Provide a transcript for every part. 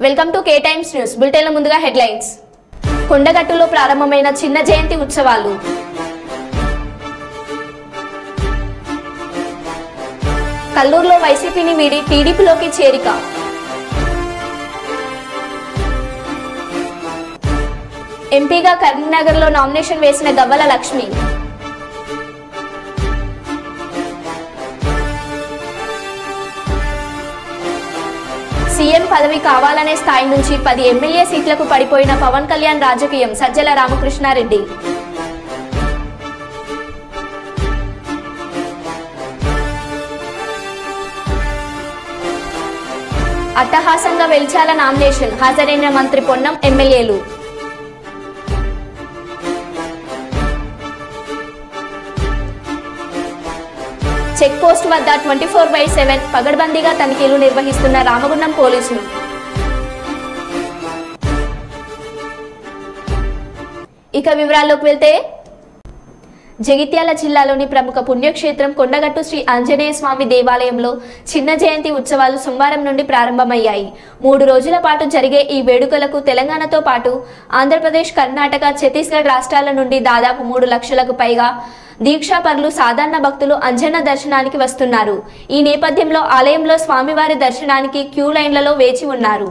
Welcome to K Times news బులెటిన్ల ముందుగా headlines. కొండగట్టులో ప్రారంభమైన చిన్న జయంతి ఉత్సవాలు. కల్లూరులో వైసీపీని వీడి టీడీపీలోకి చేరిక. ఎంపీగా కరీంనగర్లో నామినేషన్ వేసిన గవ్వల లక్ష్మి. సీఎం పదవి కావాలనే స్థాయి నుంచి 10 ఎమ్మెల్యే సీట్లకు పడిపోయిన పవన్ కళ్యాణ్ రాజకీయం. సజ్జల రామకృష్ణారెడ్డి. అట్టహాసంగా వెల్చాల నామినేషన్. హాజరైన మంత్రి పొన్నం, ఎమ్మెల్యేలు. చెక్ పోస్ట్ వద్ద 24/7 పగడ్బందీగా తనిఖీలు నిర్వహిస్తున్న రామగుండం పోలీసులు. ఇక వివరాల్లోకి వెళ్తే, జగిత్యాల జిల్లాలోని ప్రముఖ పుణ్యక్షేత్రం కొండగట్టు శ్రీ ఆంజనేయ స్వామి దేవాలయంలో చిన్న జయంతి ఉత్సవాలు సోమవారం నుండి ప్రారంభమయ్యాయి. 3 రోజుల పాటు జరిగే ఈ వేడుకలకు తెలంగాణతో పాటు ఆంధ్రప్రదేశ్, కర్ణాటక, ఛత్తీస్గఢ్ రాష్ట్రాల నుండి దాదాపు 3 లక్షలకు పైగా దీక్షాపరులు, సాధారణ భక్తులు అంజన్న దర్శనానికి వస్తున్నారు. ఈ నేపథ్యంలో ఆలయంలో స్వామివారి దర్శనానికి క్యూ లైన్లలో వేచి ఉన్నారు.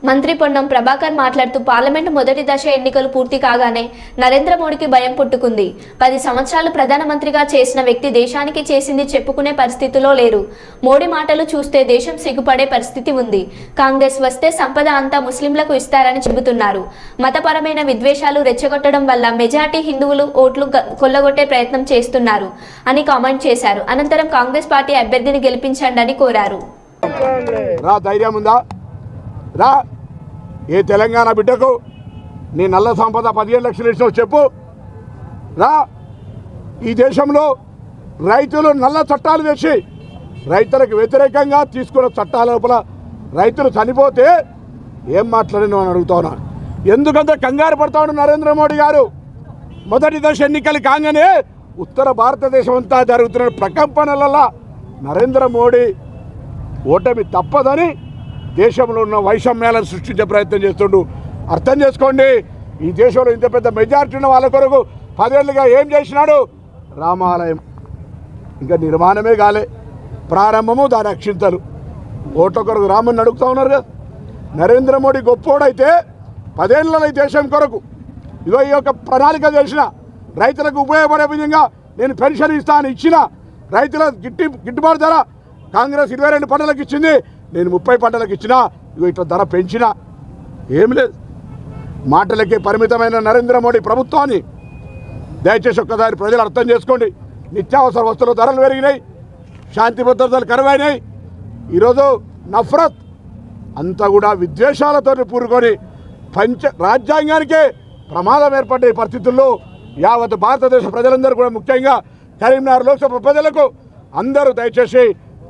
మంత్రి పొన్నం ప్రభాకర్ మాట్లాడుతూ, పార్లమెంటు మొదటి దశ ఎన్నికలు పూర్తి కాగానే నరేంద్ర మోడీకి భయం పుట్టుకుంది. 10 సంవత్సరాలు ప్రధానమంత్రిగా చేసిన వ్యక్తి దేశానికి చేసింది చెప్పుకునే పరిస్థితిలో లేరు. మోడీ మాటలు చూస్తే దేశం సిగ్గుపడే పరిస్థితి ఉంది. కాంగ్రెస్ వస్తే సంపద అంతా ముస్లింలకు ఇస్తారని చెబుతున్నారు. మతపరమైన విద్వేషాలు రెచ్చగొట్టడం వల్ల మెజార్టీ హిందువులు ఓట్లు కొల్లగొట్టే ప్రయత్నం చేస్తున్నారు అని కామెంట్ చేశారు. అనంతరం కాంగ్రెస్ పార్టీ అభ్యర్థిని గెలిపించండి అని కోరారు. రా, ఏ తెలంగాణ బిడ్డకు నీ నల్ల సంపద 15 లక్షలు ఇచ్చినావు చెప్పు. రా, ఈ దేశంలో రైతులు నల్ల చట్టాలు తెచ్చి రైతులకు వ్యతిరేకంగా తీసుకున్న చట్టాల లోపల రైతులు చనిపోతే ఏం మాట్లాడిన అని అడుగుతావునా? ఎందుకంత కంగారు పడతాడు నరేంద్ర మోడీ గారు? మొదటి దశ ఎన్నికలు కాగానే ఉత్తర భారతదేశం అంతా జరుగుతున్న ప్రకంపనల నరేంద్ర మోడీ ఓటమి తప్పదని దేశంలో ఉన్న వైషమ్యాలను సృష్టించే ప్రయత్నం చేస్తుండు. అర్థం చేసుకోండి, ఈ దేశంలో ఇంత పెద్ద మెజారిటీ ఉన్న వాళ్ళ కొరకు 10 ఏళ్ళుగా ఏం చేసినాడు? రామాలయం ఇంకా నిర్మాణమే కాలే, ప్రారంభము, దాని అక్షింతలు. ఓట్ల కొరకు రాముని అడుగుతూ ఉన్నారు కదా. నరేంద్ర మోడీ గొప్పోడైతే 10 ఏళ్ళ ఈ దేశం కొరకు ఇదో ఈ యొక్క ప్రణాళిక చేసిన, రైతులకు ఉపయోగపడే విధంగా నేను పెన్షన్ ఇస్తాను ఇచ్చిన, రైతుల గిట్టుబాటు ధర కాంగ్రెస్ 22 పంటలకు ఇచ్చింది, నేను 30 పంటలకు ఇచ్చినా, ఇగో ఇట్లా ధర పెంచినా. ఏం లేదు, మాటలకే పరిమితమైన నరేంద్ర మోడీ ప్రభుత్వాన్ని దయచేసి ఒక్కసారి ప్రజలు అర్థం చేసుకోండి. నిత్యావసర వస్తువుల ధరలు పెరిగినాయి, శాంతి భద్రతలు కరువైనాయి. ఈరోజు నఫరత్ అంతా కూడా విద్వేషాలతో పూరుకొని రాజ్యాంగానికే ప్రమాదం ఏర్పడే పరిస్థితుల్లో యావత్ భారతదేశ ప్రజలందరూ కూడా, ముఖ్యంగా కరీంనగర్ లోక్సభ ప్రజలకు అందరూ దయచేసి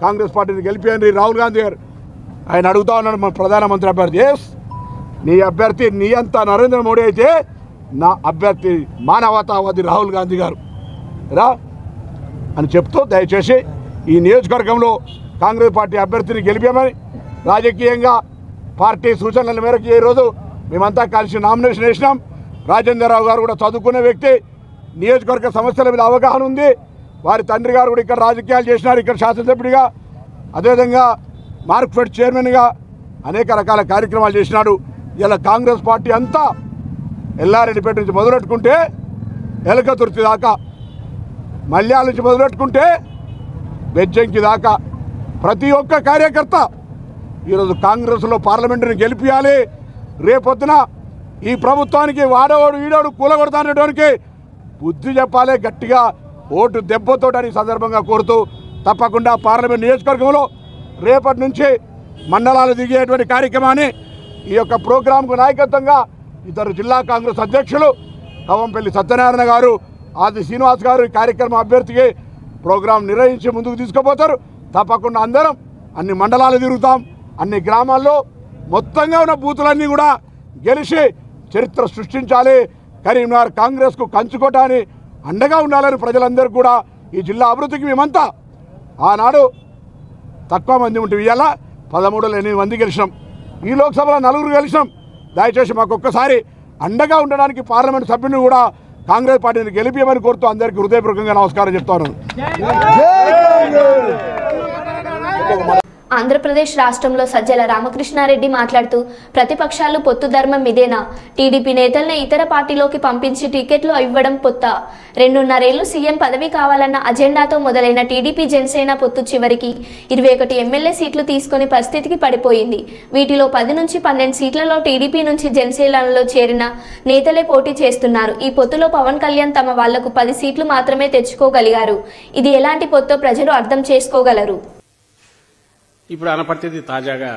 కాంగ్రెస్ పార్టీని గెలిపియండి. రాహుల్ గాంధీ గారు ఆయన అడుగుతా ఉన్నాడు, మన ప్రధానమంత్రి అభ్యర్థి. నీ అభ్యర్థి నీ అంతా నరేంద్ర మోడీ అయితే నా అభ్యర్థి మానవతావాది రాహుల్ గాంధీ గారు రా అని చెప్తూ దయచేసి ఈ నియోజకవర్గంలో కాంగ్రెస్ పార్టీ అభ్యర్థిని గెలిపామని రాజకీయంగా పార్టీ సూచనల మేరకు ఈరోజు మేమంతా కలిసి నామినేషన్ వేసినాం. రాజేంద్రరావు గారు కూడా చదువుకునే వ్యక్తి, నియోజకవర్గ సమస్యల మీద అవగాహన ఉంది. వారి తండ్రి గారు కూడా ఇక్కడ రాజకీయాలు చేసినారు, ఇక్కడ శాసనసభ్యుడిగా, అదేవిధంగా మార్క్ఫెడ్ చైర్మన్గా అనేక రకాల కార్యక్రమాలు చేసినాడు. ఇలా కాంగ్రెస్ పార్టీ అంతా ఎల్లారెడ్డిపేట నుంచి మొదలెట్టుకుంటే ఎలకతుర్తి దాకా, మల్యాల నుంచి మొదలెట్టుకుంటే బెజ్జంకి దాకా ప్రతి ఒక్క కార్యకర్త ఈరోజు కాంగ్రెస్లో పార్లమెంటుని గెలిపించాలి. రేపొద్దున ఈ ప్రభుత్వానికి వాడవాడు వీడోడు కూలగొడతానడానికి బుద్ధి చెప్పాలి, గట్టిగా ఓటు దెబ్బతోటని సందర్భంగా కోరుతూ తప్పకుండా పార్లమెంట్ నియోజకవర్గంలో రేపటి నుంచి మండలాలు దిగేటువంటి కార్యక్రమాన్ని ఈ యొక్క ప్రోగ్రాంకు నాయకత్వంగా ఇద్దరు జిల్లా కాంగ్రెస్ అధ్యక్షులు కవంపల్లి సత్యనారాయణ గారు, ఆది శ్రీనివాస్ గారు ఈ కార్యక్రమం అభ్యర్థికి ప్రోగ్రాం నిర్వహించి ముందుకు తీసుకుపోతారు. తప్పకుండా అందరం అన్ని మండలాలు తిరుగుతాం, అన్ని గ్రామాల్లో మొత్తంగా ఉన్న బూతులన్నీ కూడా గెలిచి చరిత్ర సృష్టించాలి. కరీంనగర్ కాంగ్రెస్కు కంచుకోటాన్ని అండగా ఉండాలని ప్రజలందరూ కూడా ఈ జిల్లా అభివృద్ధికి మేమంతా ఆనాడు తక్కువ మంది ఉంటే ఇవాళ 13 మంది గెలిచినాం. ఈ లోక్సభలో 4 గెలిచినాం. దయచేసి మాకు ఒక్కసారి అండగా ఉండడానికి పార్లమెంట్ సభ్యుని కూడా కాంగ్రెస్ పార్టీని గెలిపియమని కోరుతూ అందరికీ హృదయపూర్వకంగా నమస్కారం చెప్తాను. ఆంధ్రప్రదేశ్ రాష్ట్రంలో సజ్జల రామకృష్ణారెడ్డి మాట్లాడుతూ ప్రతిపక్షాలు పొత్తు ధర్మం ఇదేనా? టీడీపీ నేతలను ఇతర పార్టీలోకి పంపించి టికెట్లు ఇవ్వడం పొత్త? 2.5 ఏళ్లు సీఎం పదవి కావాలన్న అజెండాతో మొదలైన టీడీపీ జనసేన పొత్తు చివరికి 21 ఎమ్మెల్యే సీట్లు తీసుకునే పరిస్థితికి పడిపోయింది. వీటిలో 10 నుంచి 12 సీట్లలో టీడీపీ నుంచి జనసేనలో చేరిన నేతలే పోటీ చేస్తున్నారు. ఈ పొత్తులో పవన్ కళ్యాణ్ తమ వాళ్లకు 10 సీట్లు మాత్రమే తెచ్చుకోగలిగారు. ఇది ఎలాంటి పొత్తో ప్రజలు అర్థం చేసుకోగలరు. ఇప్పుడు అనపర్తిది తాజాగా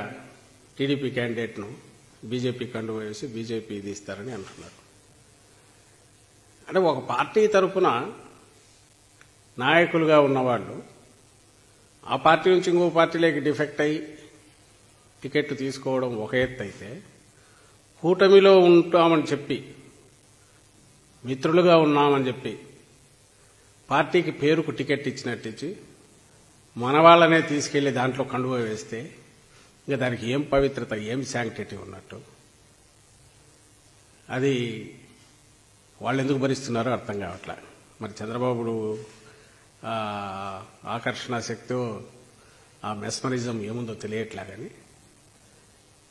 టీడీపీ క్యాండిడేట్ను బీజేపీ కండువ వేసి బీజేపీ తీస్తారని అంటున్నారు. అంటే ఒక పార్టీ తరఫున నాయకులుగా ఉన్నవాళ్ళు ఆ పార్టీ నుంచి ఇంకో పార్టీలోకి డిఫెక్ట్ అయ్యి టికెట్ తీసుకోవడం ఒక ఎత్తు అయితే, కూటమిలో ఉంటామని చెప్పి మిత్రులుగా ఉన్నామని చెప్పి పార్టీకి పేరుకు టికెట్ ఇచ్చినట్టిచ్చి మన వాళ్ళనే తీసుకెళ్లి దాంట్లో కండువ వేస్తే ఇంకా దానికి ఏం పవిత్రత, ఏం శాంక్టిటీ ఉన్నట్టు? అది వాళ్ళు ఎందుకు భరిస్తున్నారో అర్థం కావట్లే. మరి చంద్రబాబు ఆకర్షణ శక్తి, ఆ మెస్మరిజం ఏముందో తెలియట్లే. కానీ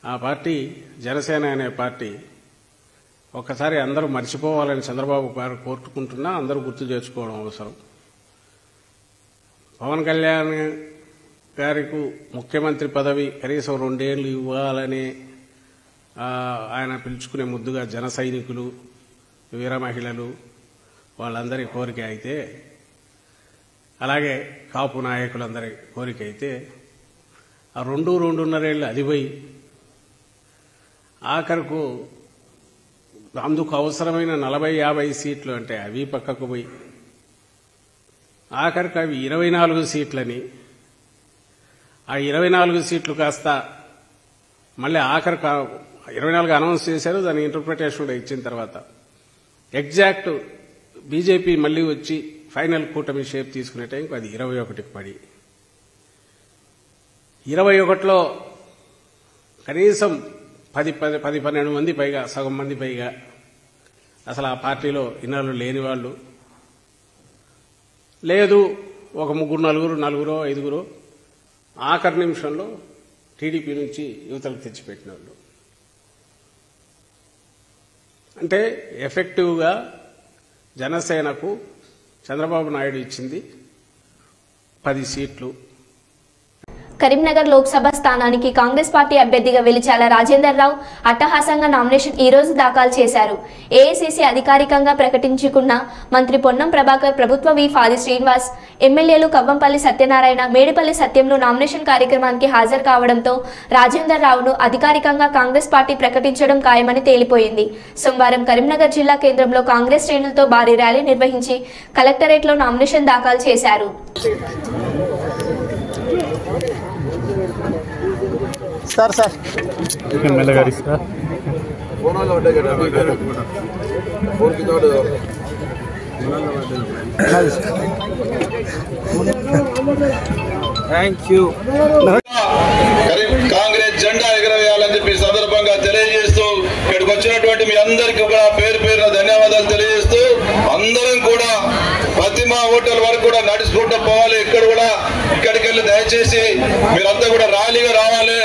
ఆ పార్టీ జనసేన అనే పార్టీ ఒక్కసారి అందరూ మర్చిపోవాలని చంద్రబాబు గారు కోరుకుంటున్నా అందరూ గుర్తు చేసుకోవడం అవసరం. పవన్ కళ్యాణ్ గారికి ముఖ్యమంత్రి పదవి కనీసం 2 ఏళ్లు ఇవ్వాలని ఆయన పిలుచుకునే ముద్దుగా జన సైనికులు, వీర మహిళలు వాళ్ళందరి కోరిక అయితే, అలాగే కాపు నాయకులందరి కోరిక అయితే, ఆ 2.5 ఏళ్ళు అది పోయి ఆఖరుకు అందుకు అవసరమైన 40-50 సీట్లు అంటే అవి పక్కకు పోయి ఆఖరికి అవి 24 సీట్లని, ఆ 24 సీట్లు కాస్త మళ్ళీ ఆఖరికి 24 అనౌన్స్ చేశారు. దాని ఇంటర్ప్రిటేషన్ కూడా ఇచ్చిన తర్వాత ఎగ్జాక్ట్ బీజేపీ మళ్ళీ వచ్చి ఫైనల్ కూటమి షేప్ తీసుకునే టైంకి అది 21కి పడి, 21లో కనీసం 10-12 మంది పైగా, సగం మంది పైగా అసలు ఆ పార్టీలో ఇన్నాళ్ళు లేని వాళ్ళు లేదు, ఒక 3-4-5 ఆఖరి నిమిషంలో టీడీపీ నుంచి యువతలకు తెచ్చిపెట్టిన వాళ్ళు. అంటే ఎఫెక్టివ్గా జనసేనకు చంద్రబాబు నాయుడు ఇచ్చింది 10 సీట్లు. కరీంనగర్ లోక్సభ స్థానానికి కాంగ్రెస్ పార్టీ అభ్యర్థిగా వెలిచాల రాజేందర్ రావు అట్టహాసంగా నామినేషన్ ఈ రోజు దాఖలు చేశారు. ఏఐసీసీ అధికారికంగా ప్రకటించుకున్న మంత్రి పొన్నం ప్రభాకర్, ప్రభుత్వ విప్ ఆది శ్రీనివాస్, ఎమ్మెల్యేలు కవ్వంపల్లి సత్యనారాయణ, మేడిపల్లి సత్యంలు నామినేషన్ కార్యక్రమానికి హాజరు కావడంతో రాజేందర్ రావును అధికారికంగా కాంగ్రెస్ పార్టీ ప్రకటించడం ఖాయమని తేలిపోయింది. సోమవారం కరీంనగర్ జిల్లా కేంద్రంలో కాంగ్రెస్ శ్రేణులతో భారీ ర్యాలీ నిర్వహించి కలెక్టరేట్లో నామినేషన్ దాఖలు చేశారు. Sir thank you. కాంగ్రెస్ జెండా ఎగరవేయాలని చెప్పి సందర్భంగా తెలియజేస్తూ ఇక్కడికి వచ్చినటువంటి మీ అందరికీ కూడా పేరు పేరున ధన్యవాదాలు తెలియజేస్తూ, అందరం కూడా ప్రతిమా హోటల్ వరకు కూడా నడుచుకుంటూ పోవాలి. ఇక్కడ కూడా ఇక్కడికి వెళ్ళి దయచేసి మీరంతా కూడా ర్యాలీగా రావాలి.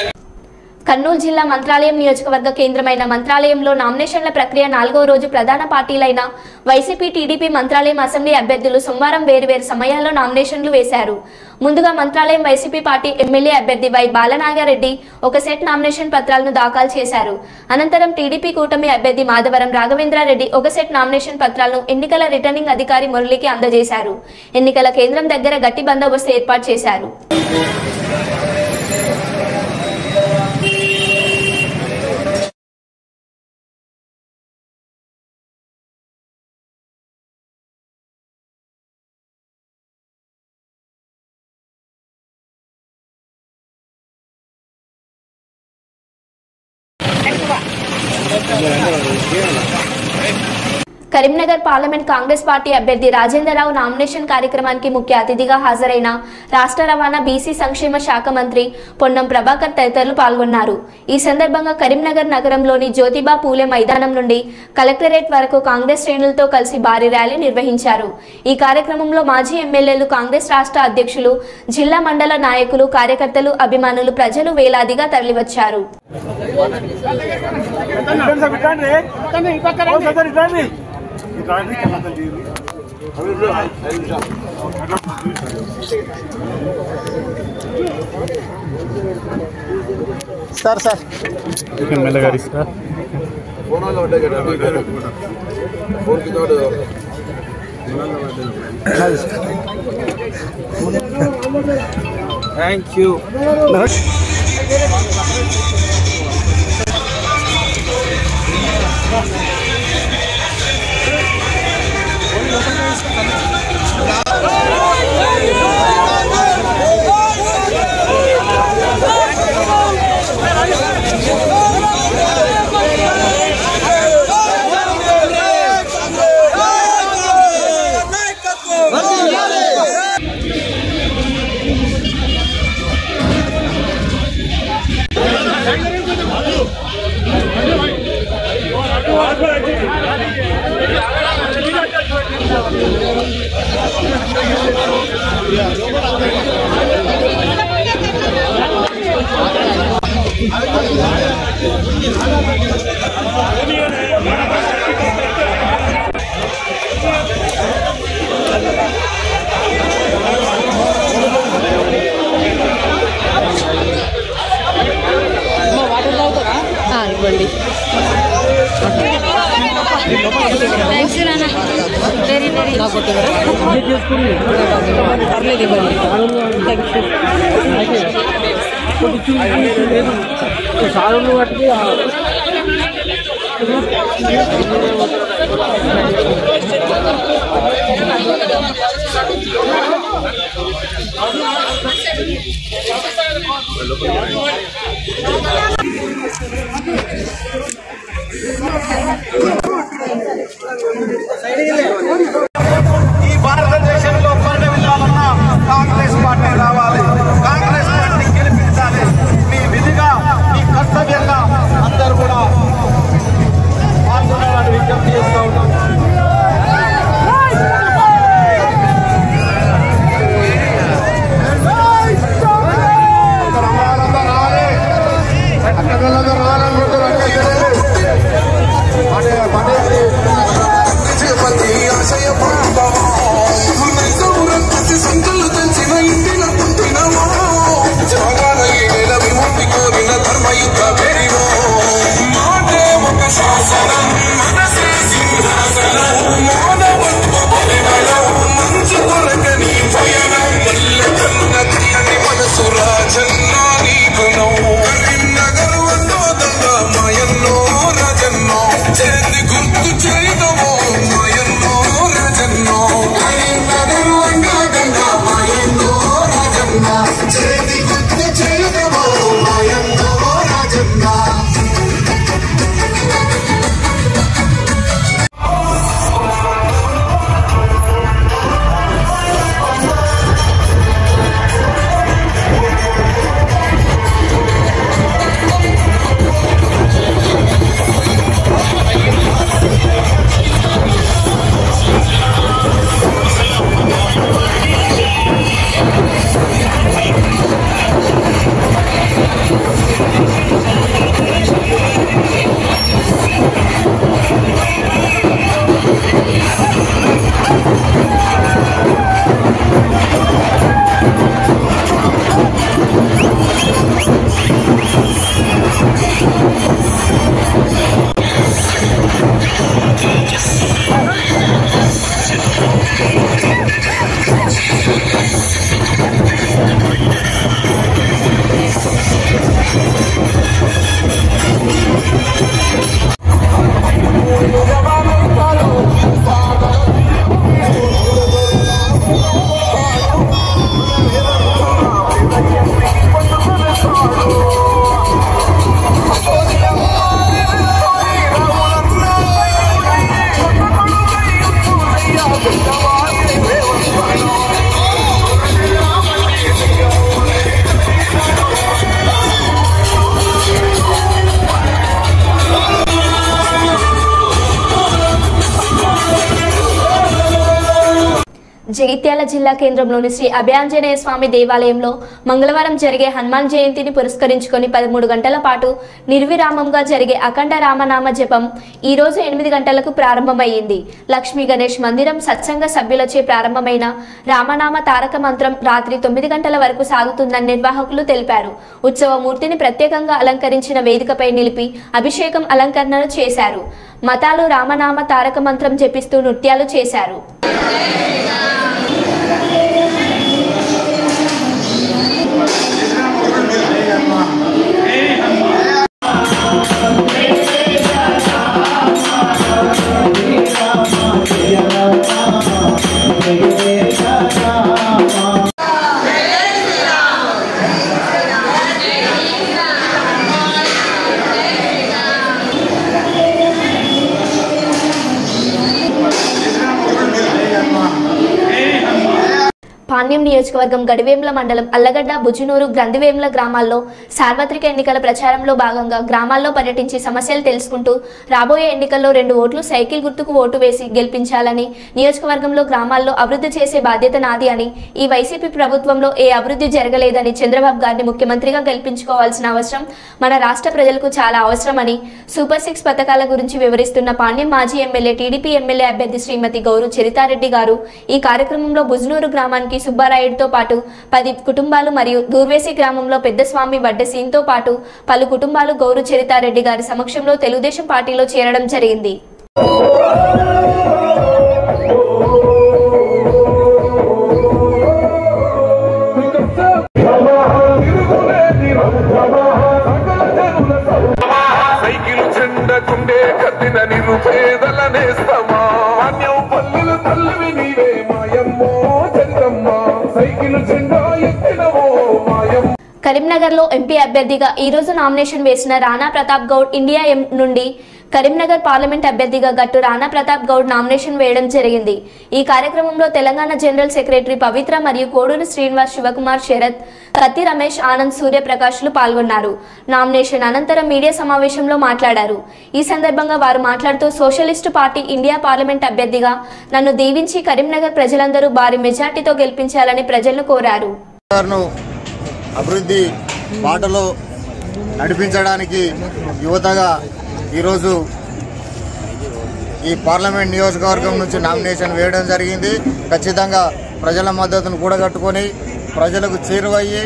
కర్నూలు జిల్లా మంత్రాలయం నియోజకవర్గ కేంద్రమైన మంత్రాలయంలో నామినేషన్ల ప్రక్రియ 4వ రోజు ప్రధాన పార్టీలైన వైసీపీ, టీడీపీ మంత్రాలయం అసెంబ్లీ అభ్యర్థులు సోమవారం వేరువేరు సమయాల్లో నామినేషన్లు వేశారు. ముందుగా మంత్రాలయం వైసీపీ పార్టీ ఎమ్మెల్యే అభ్యర్థి వై బాలనాగారెడ్డి ఒక సెట్ నామినేషన్ పత్రాలను దాఖలు చేశారు. అనంతరం టీడీపీ కూటమి అభ్యర్థి మాధవరం రాఘవేంద్రారెడ్డి ఒక సెట్ నామినేషన్ పత్రాలను ఎన్నికల రిటర్నింగ్ అధికారి మురళికి అందజేశారు. ఎన్నికల కేంద్రం దగ్గర గట్టి బందోబస్తు ఏర్పాటు చేశారు. కరీంనగర్ పార్లమెంట్ కాంగ్రెస్ పార్టీ అభ్యర్థి రాజేంద్రరావు నామినేషన్ కార్యక్రమానికి ముఖ్య అతిథిగా హాజరైన రాష్ట్ర రవాణా బీసీ సంక్షేమ శాఖ మంత్రి పొన్నం ప్రభాకర్ తదితరులు పాల్గొన్నారు. ఈ సందర్భంగా కరీంనగర్ నగరంలోని జ్యోతిబా పూలే మైదానం నుండి కలెక్టరేట్ వరకు కాంగ్రెస్ శ్రేణులతో కలిసి భారీ ర్యాలీ నిర్వహించారు. ఈ కార్యక్రమంలో మాజీ ఎమ్మెల్యేలు, కాంగ్రెస్ రాష్ట్ర అధ్యక్షులు, జిల్లా మండల నాయకులు, కార్యకర్తలు, అభిమానులు, ప్రజలు వేలాదిగా తరలివచ్చారు. Sir thank you. ఇవ్వండి. పర్లేదు ఇవ్వండి. సాగులు బట్టి ఈ భారతదేశంలో పరిణమిల్లాలన్నా కాంగ్రెస్ పార్టీ రావాలి, కాంగ్రెస్ పార్టీ గెలిపించాలి. మీ విధిగా, మీ కర్తవ్యంగా అందరూ కూడా పాల్గొనాలని విజ్ఞప్తి చేస్తూ ఉన్నాం. జగిత్యాల జిల్లా కేంద్రంలోని శ్రీ అభయాంజనేయ స్వామి దేవాలయంలో మంగళవారం జరిగే హనుమాన్ జయంతిని పురస్కరించుకొని 13 గంటల పాటు నిర్విరామంగా జరిగే అఖండ రామనామ జపం ఈ రోజు 8 గంటలకు ప్రారంభమైంది. లక్ష్మీ గణేష్ మందిరం సత్సంగ సభ్యులచే ప్రారంభమైన రామనామ తారక మంత్రం రాత్రి 9 గంటల వరకు సాగుతుందని నిర్వాహకులు తెలిపారు. ఉత్సవమూర్తిని ప్రత్యేకంగా అలంకరించిన వేదికపై నిలిపి అభిషేకం అలంకరణలు చేశారు. మతాలు రామనామ తారక మంత్రం జపిస్తూ నృత్యాలు చేశారు. పాణ్యం నియోజకవర్గం గడివేముల మండలం అల్లగడ్డ, బుజ్జినూరు, గ్రంథివేముల గ్రామాల్లో సార్వత్రిక ఎన్నికల ప్రచారంలో భాగంగా గ్రామాల్లో పర్యటించి సమస్యలు తెలుసుకుంటూ రాబోయే ఎన్నికల్లో 2 ఓట్లు సైకిల్ గుర్తుకు ఓటు వేసి గెలిపించాలని, నియోజకవర్గంలో గ్రామాల్లో అభివృద్ధి చేసే బాధ్యత నాది అని, ఈ వైసీపీ ప్రభుత్వంలో ఏ అభివృద్ధి జరగలేదని, చంద్రబాబు గారిని ముఖ్యమంత్రిగా గెలిపించుకోవాల్సిన అవసరం మన రాష్ట్ర ప్రజలకు చాలా అవసరమని సూపర్ 6 పథకాల గురించి వివరిస్తున్న పాణ్యం మాజీ ఎమ్మెల్యే, టీడీపీ ఎమ్మెల్యే అభ్యర్థి శ్రీమతి గౌరు చరితారెడ్డి గారు ఈ కార్యక్రమంలో బుజ్జినూరు గ్రామానికి సుబ్బారాయుడుతో పాటు 10 కుటుంబాలు మరియు దూర్వేసి గ్రామంలో పెద్దస్వామి వడ్డసీన్తో పాటు పలు కుటుంబాలు గౌరు చరితారెడ్డి గారి సమక్షంలో తెలుగుదేశం పార్టీలో చేరడం జరిగింది. కరీంనగర్లో ఎంపీ అభ్యర్థిగా ఈ రోజు నామినేషన్ వేసిన రాణా ప్రతాప్ గౌడ్ ఇండియా నుండి కరీంనగర్ పార్లమెంట్ అభ్యర్థిగా గట్టు రాణా ప్రతాప్ గౌడ్ నామినేషన్ వేయడం జరిగింది. ఈ కార్యక్రమంలో తెలంగాణ జనరల్ సెక్రటరీ పవిత్ర మరియు కోడూరు శ్రీనివాస్, శివకుమార్, శరత్, కత్తి రమేష్, ఆనంద్, సూర్యప్రకాష్లు పాల్గొన్నారు. నామినేషన్ అనంతరం మీడియా సమావేశంలో మాట్లాడారు. ఈ సందర్భంగా వారు మాట్లాడుతూ సోషలిస్టు పార్టీ ఇండియా పార్లమెంట్ అభ్యర్థిగా నన్ను దీవించి కరీంనగర్ ప్రజలందరూ భారీ మెజార్టీతో గెలిపించాలని ప్రజలను కోరారు. అభివృద్ధి బాటలో నడిపించడానికి యువతగా ఈరోజు ఈ పార్లమెంట్ నియోజకవర్గం నుంచి నామినేషన్ వేయడం జరిగింది. ఖచ్చితంగా ప్రజల మద్దతును కూడగట్టుకొని ప్రజలకు చేరువయ్యి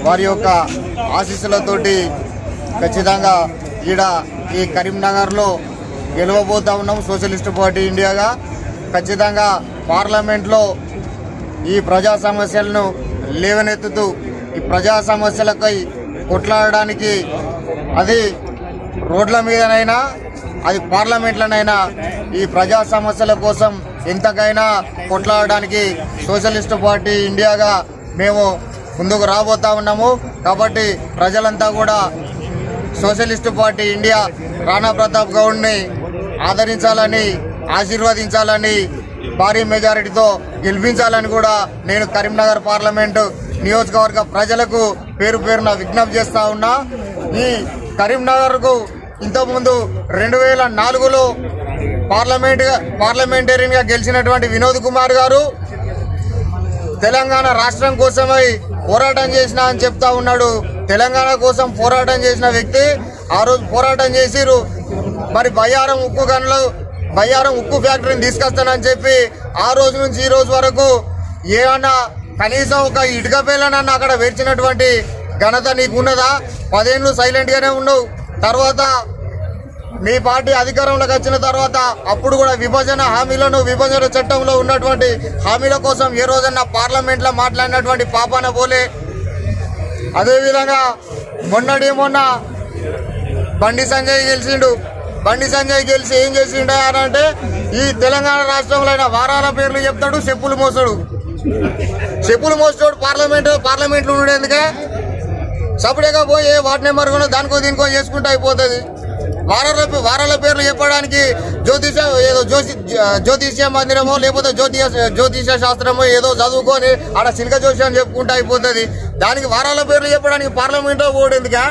వారి యొక్క ఆశీస్సులతోటి ఖచ్చితంగా ఈ కరీంనగర్లో గెలవబోతా ఉన్నాం సోషలిస్టు పార్టీ ఇండియాగా. ఖచ్చితంగా పార్లమెంట్లో ఈ ప్రజా సమస్యలను లేవనెత్తుతూ ఈ ప్రజా సమస్యలపై కొట్లాడడానికి అది రోడ్ల మీదనైనా అది పార్లమెంట్లోనైనా ఈ ప్రజా సమస్యల కోసం ఎంతకైనా కొట్లాడడానికి సోషలిస్టు పార్టీ ఇండియాగా మేము ముందుకు రాబోతా ఉన్నాము. కాబట్టి ప్రజలంతా కూడా socialist party India Rana Pratap గౌడ్ని ఆదరించాలని, ఆశీర్వదించాలని, భారీ మెజారిటీతో గెలిపించాలని కూడా నేను కరీంనగర్ పార్లమెంటు నియోజకవర్గ ప్రజలకు పేరు పేరున విజ్ఞప్తి చేస్తా ఉన్నా. ఈ కరీంనగర్కు ఇంతకుముందు 2004లో పార్లమెంటేరియన్ గా గెలిచినటువంటి వినోద్ కుమార్ గారు తెలంగాణ రాష్ట్రం కోసమై పోరాటం చేసిన అని చెప్తా ఉన్నాడు. తెలంగాణ కోసం పోరాటం చేసిన వ్యక్తి ఆ రోజు పోరాటం చేసిరు. మరి బయ్యారం ఉక్కు ఫ్యాక్టరీని తీసుకొస్తానని చెప్పి ఆ రోజు నుంచి ఈ రోజు వరకు ఏమన్నా కనీసం ఒక ఇటుక పేలనన్నా అక్కడ వేర్చినటువంటి ఘనత నీకున్నదా? 10 ఏళ్ళు సైలెంట్ గానే ఉన్నావు. తర్వాత మీ పార్టీ అధికారంలోకి వచ్చిన తర్వాత అప్పుడు కూడా విభజన చట్టంలో ఉన్నటువంటి హామీల కోసం ఏ రోజన్నా పార్లమెంట్ లో మాట్లాడినటువంటి పాపాన పోలే. అదేవిధంగా మొన్న బండి సంజయ్ గెలిచిండు. బండి సంజయ్ గెలిచి ఏం చేసిండు అంటే ఈ తెలంగాణ రాష్ట్రంలో అయిన వారాల పేర్లు చెప్తాడు, చెప్పులు మోస్తాడు పార్లమెంట్లో ఉండేందుకే సపరేట్గా పోయి వార్డు నెంబర్ కూడా దానికో దీనికో చేసుకుంటూ అయిపోతుంది. వారాల పేర్లు చెప్పడానికి జ్యోతిష్య మందిరమో లేకపోతే జ్యోతిష శాస్త్రమో ఏదో చదువుకొని ఆడ సిల్క జోషి చెప్పుకుంటూ అయిపోతుంది. దానికి వారాల పేర్లు చెప్పడానికి పార్లమెంట్లో ఓడేందుకా?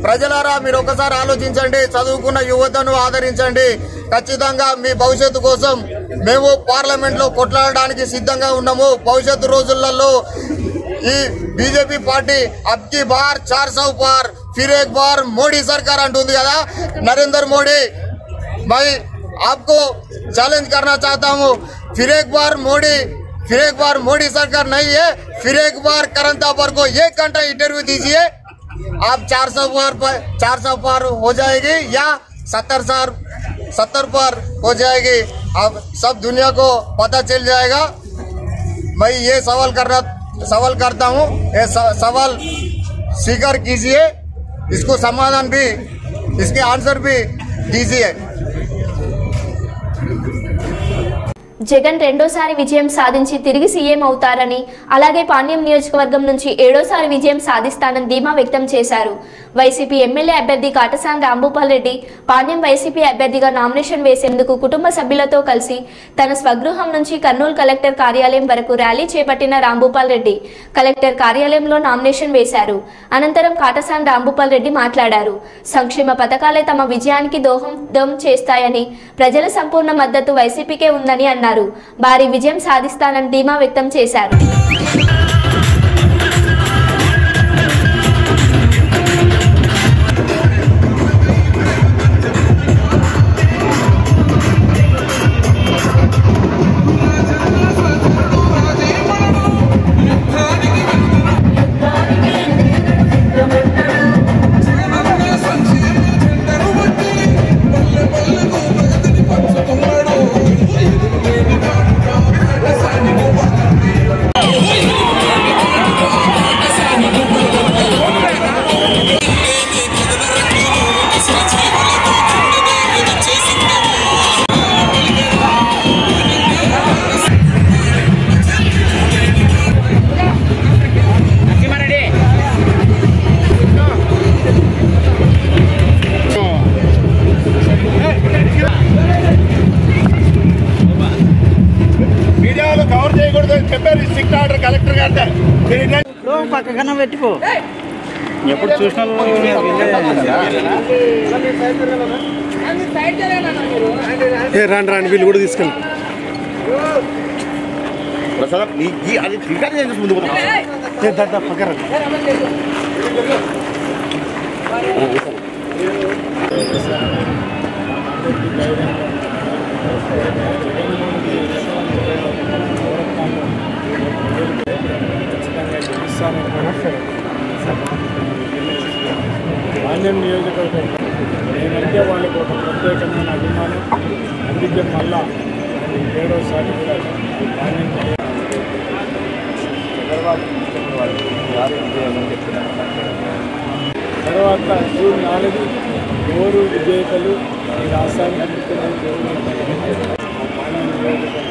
ప్రజలారా మీరు ఒకసారి ఆలోచించండి, చదువుకున్న యువతను ఆదరించండి. ఖచ్చితంగా మీ భవిష్యత్తు కోసం మేము పార్లమెంట్ లో కొట్లాడడానికి సిద్ధంగా ఉన్నాము. భవిష్యత్తు రోజులలో ఈ బీజేపీ పార్టీ అబ్కి బార్ 400 పార్ फिर एक बार मोदी सरकार अंటుంది కదా. नरेंद्र मोदी मैं आपको चैलेंज करना चाहता हूँ, फिर एक बार मोदी सरकार नहीं है, फिर एक बार करण थापर को 1 घंटा इंटरव्यू दीजिए. आप 400 पार हो जाएगी या 70 पार हो जाएगी, अब सब दुनिया को पता चल जाएगा. मैं ये सवाल करता हूँ, ये सवाल स्वीकार कीजिए, इसको समाधान भी, इसके आंसर भी दीजिए. జగన్ రెండోసారి విజయం సాధించి తిరిగి సీఎం అవుతారని, అలాగే పాణ్యం నియోజకవర్గం నుంచి 7వ విజయం సాధిస్తానని ధీమా వ్యక్తం చేశారు. వైసీపీ ఎమ్మెల్యే అభ్యర్థి కాటసాని రాంభూపాల్ రెడ్డి పాణ్యం వైసీపీ అభ్యర్థిగా నామినేషన్ వేసేందుకు కుటుంబ సభ్యులతో కలిసి తన స్వగృహం నుంచి కర్నూలు కలెక్టర్ కార్యాలయం వరకు ర్యాలీ చేపట్టిన రాంభూపాల్ రెడ్డి కలెక్టర్ కార్యాలయంలో నామినేషన్ వేశారు. అనంతరం కాటసాని రాంభూపాల్ రెడ్డి మాట్లాడారు. సంక్షేమ పథకాలే తమ విజయానికి దోహదం చేస్తాయని, ప్రజల సంపూర్ణ మద్దతు వైసీపీకే ఉందని అన్నారు. భారీ విజయం సాధిస్తానని ధీమా వ్యక్తం చేశారు. పక్కన పెట్టుకో, ఎప్పుడు చూసిన రాండి వీళ్ళు కూడా తీసుకెళ్ళి అది ముందు పక్కన పాణ్యం నియోజకవర్గం నేనంటే వాళ్ళకి ఒక ప్రత్యేకమైన అభిమానం. అందుకే మళ్ళా 7వసారి కూడా పాణ్యం తర్వాత జూన్ 4 ఎవరు విజేతలు ఈ రాష్ట్రానికి పాణ్యం నియోజకవర్గం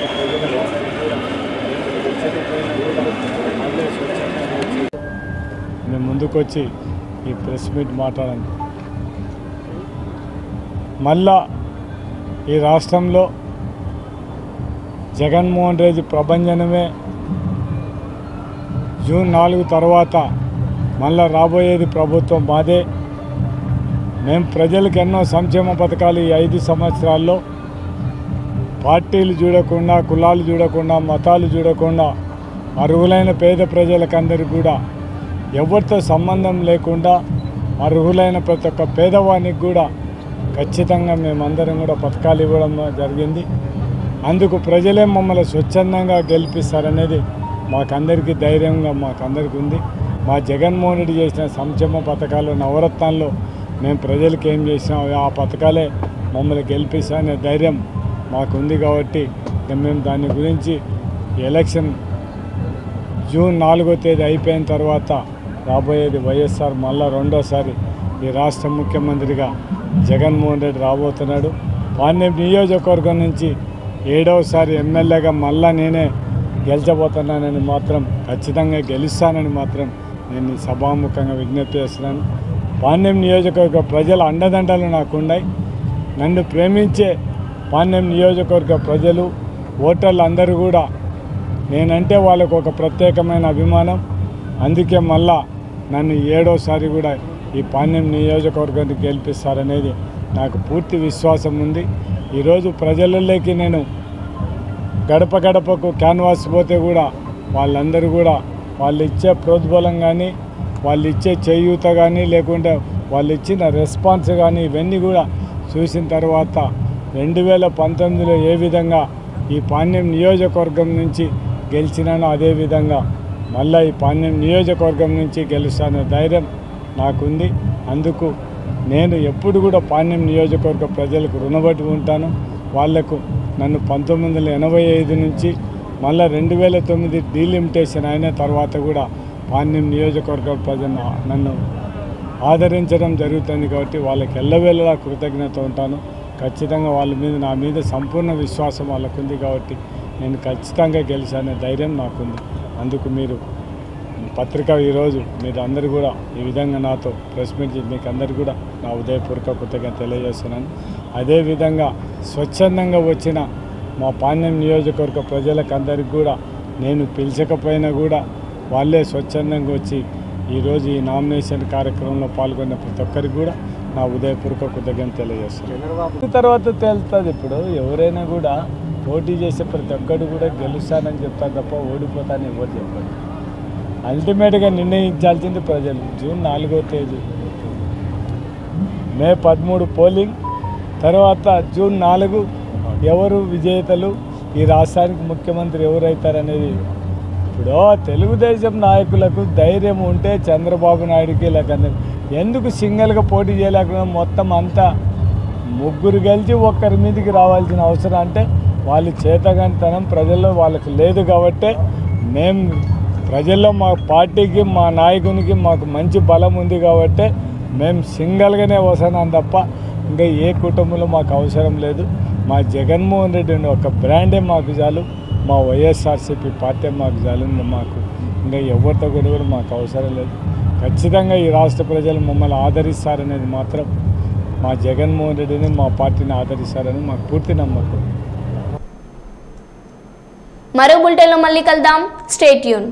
నేను ముందుకొచ్చి ఈ ప్రెస్ మీట్ మాట్లాడండి. మళ్ళా ఈ రాష్ట్రంలో జగన్మోహన్ రెడ్డి ప్రభంజనమే. జూన్ 4 తర్వాత మళ్ళా రాబోయేది ప్రభుత్వం మాదే. మేము ప్రజలకు ఎన్నో సంక్షేమ పథకాలు ఈ 5 సంవత్సరాల్లో పార్టీలు చూడకుండా, కులాలు చూడకుండా, మతాలు చూడకుండా అర్హులైన పేద ప్రజలకందరికీ కూడా ఎవరితో సంబంధం లేకుండా అర్హులైన ప్రతి ఒక్క పేదవానికి కూడా ఖచ్చితంగా మేమందరం కూడా పథకాలు ఇవ్వడం జరిగింది. అందుకు ప్రజలే మమ్మల్ని స్వచ్ఛందంగా గెలిపిస్తారనేది మాకందరికీ ధైర్యంగా మాకందరికీ ఉంది. మా జగన్మోహన్ రెడ్డి చేసిన సంక్షేమ పథకాలు, నవరత్నాల్లో మేము ప్రజలకు ఏం చేసినా ఆ పథకాలే మమ్మల్ని గెలిపిస్తారనే ధైర్యం మాకుంది. కాబట్టి మేము దాని గురించి ఎలక్షన్ జూన్ 4వ తేదీ అయిపోయిన తర్వాత రాబోయేది వైఎస్ఆర్ మళ్ళా రెండోసారి ఈ రాష్ట్ర ముఖ్యమంత్రిగా జగన్మోహన్ రెడ్డి రాబోతున్నాడు. పాణ్యం నియోజకవర్గం నుంచి 7వసారి ఎమ్మెల్యేగా మళ్ళా నేనే గెలిచబోతున్నానని మాత్రం, ఖచ్చితంగా గెలుస్తానని మాత్రం నేను సభాముఖంగా విజ్ఞప్తి చేస్తున్నాను. పాణ్యం నియోజకవర్గ ప్రజల అండదండలు నాకున్నాయి. నన్ను ప్రేమించే పాణ్యం నియోజకవర్గ ప్రజలు, ఓటర్లు అందరూ కూడా నేనంటే వాళ్ళకు ఒక ప్రత్యేకమైన అభిమానం. అందుకే మళ్ళా నన్ను 7వసారి కూడా ఈ పాణ్యం నియోజకవర్గాన్ని గెలిపిస్తారనేది నాకు పూర్తి విశ్వాసం ఉంది. ఈరోజు ప్రజలలోకి నేను గడప గడపకు క్యాన్వాస్ పోతే కూడా వాళ్ళందరూ కూడా వాళ్ళు ఇచ్చే ప్రోద్బలం కానీ వాళ్ళు ఇచ్చే చేయూత కానీ లేకుంటే వాళ్ళు ఇచ్చిన రెస్పాన్స్ కానీ ఇవన్నీ కూడా చూసిన తర్వాత 2019లో ఏ విధంగా ఈ పాణ్యం నియోజకవర్గం నుంచి గెలిచినానో అదేవిధంగా మళ్ళీ ఈ పాణ్యం నియోజకవర్గం నుంచి గెలుస్తాననే ధైర్యం నాకుంది. అందుకు నేను ఎప్పుడు కూడా పాణ్యం నియోజకవర్గ ప్రజలకు రుణపడి ఉంటాను. వాళ్లకు నన్ను 1985 నుంచి మళ్ళీ 2009 డీలిమిటేషన్ అయిన తర్వాత కూడా పాణ్యం నియోజకవర్గ ప్రజలు నన్ను ఆదరించడం జరుగుతుంది కాబట్టి వాళ్ళకి ఎల్లవేళలా కృతజ్ఞత ఉంటాను. ఖచ్చితంగా వాళ్ళ మీద నా మీద సంపూర్ణ విశ్వాసం వాళ్ళకు ఉంది కాబట్టి నేను ఖచ్చితంగా గెలిచానే ధైర్యం నాకుంది. అందుకు మీరు పత్రిక ఈరోజు మీరు అందరూ కూడా ఈ విధంగా నాతో ప్రెస్ మీట్ మీకు అందరికీ కూడా నా ఉదయపూర్వక కృతజ్ఞత తెలియజేస్తున్నాను. అదేవిధంగా స్వచ్ఛందంగా వచ్చిన మా పాణ్యం నియోజకవర్గ ప్రజలకు అందరికీ కూడా నేను పిలిచకపోయినా కూడా వాళ్ళే స్వచ్ఛందంగా వచ్చి ఈరోజు ఈ నామినేషన్ కార్యక్రమంలో పాల్గొన్న ప్రతి ఒక్కరికి కూడా నా ఉదయపూర్వక కృతజ్ఞత తెలియజేస్తున్నాను. తర్వాత తేలుతుంది. ఇప్పుడు ఎవరైనా కూడా పోటీ చేసే ప్రతి ఒక్కరు కూడా గెలుస్తానని చెప్తారు తప్ప ఓడిపోతానని ఎవరు చెప్పారు. అల్టిమేట్గా నిర్ణయించాల్సింది ప్రజలు. జూన్ 4వ తేదీ మే 13 పోలింగ్ తర్వాత జూన్ 4 ఎవరు విజేతలు, ఈ రాష్ట్రానికి ముఖ్యమంత్రి ఎవరైతారనేది. ఇప్పుడు తెలుగుదేశం నాయకులకు ధైర్యం ఉంటే చంద్రబాబు నాయుడుకి లేకపోతే ఎందుకు సింగిల్గా పోటీ చేయలేకుండా మొత్తం అంతా ముగ్గురు గెలిచి ఒక్కరి మీదకి రావాల్సిన అవసరం అంటే వాళ్ళు చేతగానితనం ప్రజల్లో వాళ్ళకి లేదు కాబట్టి మేము ప్రజల్లో మా పార్టీకి మా నాయకునికి మాకు మంచి బలం ఉంది కాబట్టి మేము సింగిల్గానే వస్తున్నాం తప్ప ఇంకా ఏ కుటుంబంలో మాకు అవసరం లేదు. మా జగన్మోహన్ రెడ్డి ఒక బ్రాండే మాకు చాలు, మా వైఎస్ఆర్సీపీ పార్టీ మాకు చాలు. మాకు ఇంకా ఎవరితో కూడా మాకు అవసరం లేదు. ఖచ్చితంగా ఈ రాష్ట్ర ప్రజలు మమ్మల్ని ఆదరిస్తారనేది మాత్రం మా జగన్మోహన్ రెడ్డిని మా పార్టీని ఆదరిస్తారని మాకు పూర్తి నమ్మకం. మరో బులెటిన్లో మళ్ళీ కలుద్దాం. Stay tune.